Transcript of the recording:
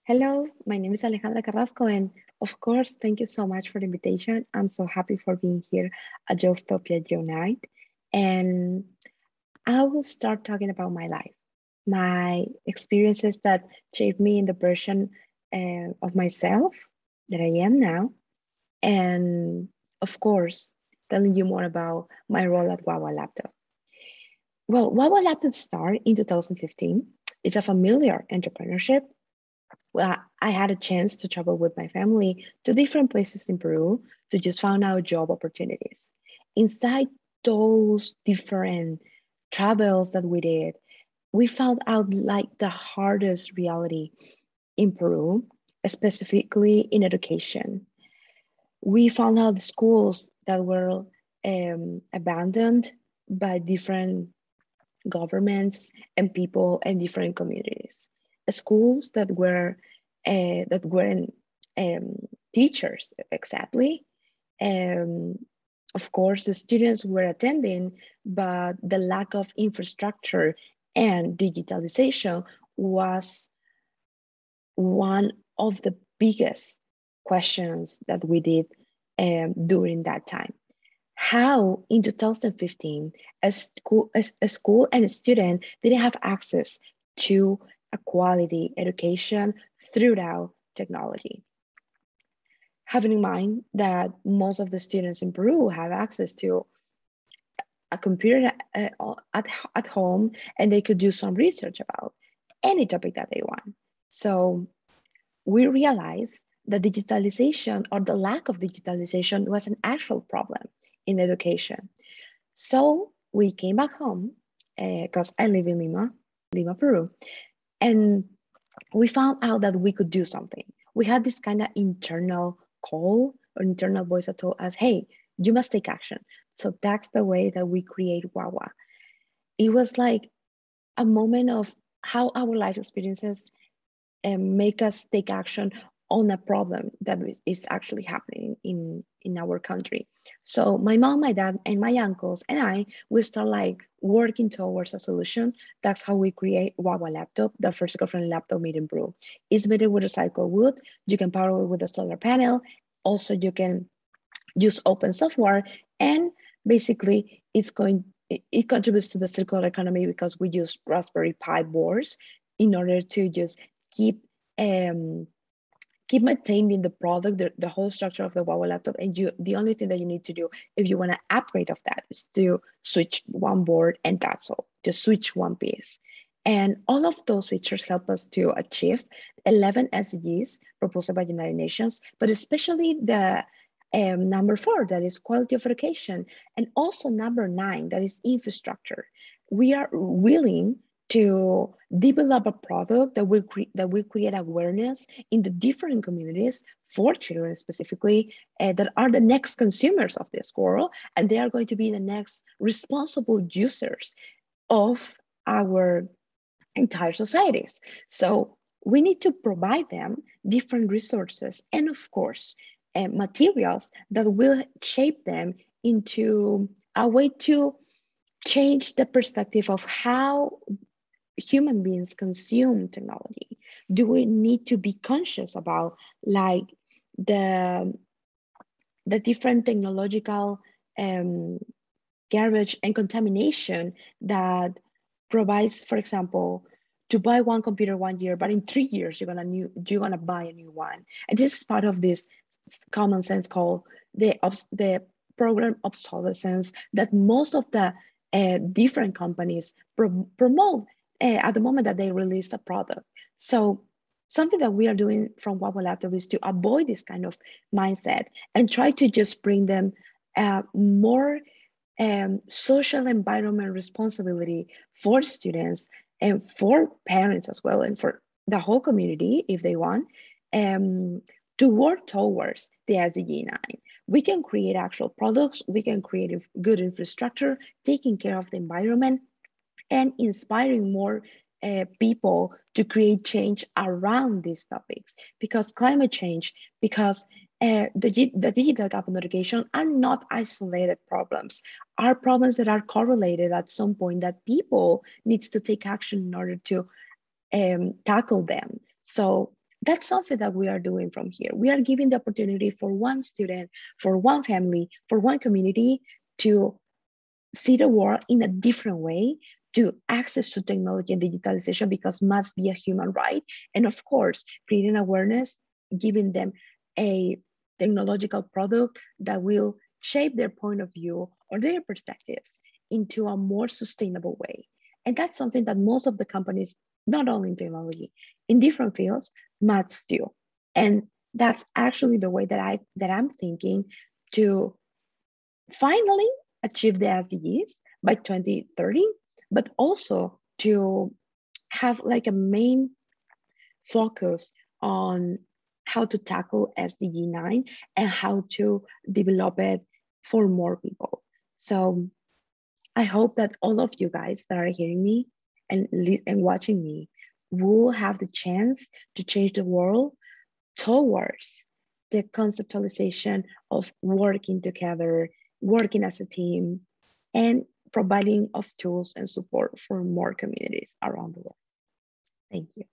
Hello, my name is Alejandra Carrasco, and of course, thank you so much for the invitation. I'm so happy for being here at YOUTHTOPIA YOUNITE. And I will start talking about my life, my experiences that shaped me in the version of myself that I am now. And of course, telling you more about my role at Wawa Laptop. Well, Wawa Laptop started in 2015. It's a familiar entrepreneurship. Well, I had a chance to travel with my family to different places in Peru to just find out job opportunities. Inside those different travels that we did, we found out like the hardest reality in Peru, specifically in education. We found out schools that were abandoned by different governments and people and different communities. Schools that weren't teachers exactly. Um, of course, the students were attending, but the lack of infrastructure and digitalization was one of the biggest questions that we did during that time. How in 2015 a school and a student didn't have access to a quality education throughout technology. Having in mind that most of the students in Peru have access to a computer at home, and they could do some research about any topic that they want. So we realized that digitalization or the lack of digitalization was an actual problem in education. So we came back home because I live in Lima, Peru, and we found out that we could do something. We had this kind of internal call or internal voice that told us, hey, you must take action. So that's the way that we create Wawa. It was like a moment of how our life experiences make us take action on a problem that is actually happening in our country. So my mom, my dad, and my uncles and I, we start like working towards a solution. That's how we create Wawa Laptop, the first eco-friendly laptop made in Peru. It's made with recycled wood. You can power it with a solar panel. Also, you can use open software, and basically it contributes to the circular economy because we use Raspberry Pi boards in order to just keep um, keep maintaining the product, the whole structure of the Wawa laptop. And the only thing that you need to do if you want to upgrade of that is to switch one board, and that's all. Just switch one piece. And all of those features help us to achieve 11 SDGs proposed by the United Nations, but especially the number 4, that is quality of education, and also number 9, that is infrastructure. We are willing to develop a product that will create awareness in the different communities for children specifically that are the next consumers of this world, and they are going to be the next responsible users of our entire societies. So we need to provide them different resources and of course materials that will shape them into a way to change the perspective of how human beings consume technology. Do we need to be conscious about like the different technological garbage and contamination that provides, for example, to buy one computer 1 year, but in 3 years you're gonna buy a new one. And this is part of this common sense called the program obsolescence that most of the different companies promote at the moment that they release a product. So something that we are doing from Wawa Laptop is to avoid this kind of mindset and try to just bring them more social environment responsibility for students and for parents as well, and for the whole community if they want, to work towards the SDG 9. We can create actual products, we can create good infrastructure, taking care of the environment, and inspiring more people to create change around these topics. Because climate change, because the digital gap in education are not isolated problems, are problems that are correlated at some point that people needs to take action in order to tackle them. So that's something that we are doing from here. We are giving the opportunity for one student, for one family, for one community to see the world in a different way, to access to technology and digitalization, because must be a human right. And of course, creating awareness, giving them a technological product that will shape their point of view or their perspectives into a more sustainable way. And that's something that most of the companies, not only in technology, in different fields, must do. And that's actually the way that I'm thinking to finally achieve the SDGs by 2030, but also to have like a main focus on how to tackle SDG 9 and how to develop it for more people. So I hope that all of you guys that are hearing me and watching me will have the chance to change the world towards the conceptualization of working together, working as a team, and providing of tools and support for more communities around the world. Thank you.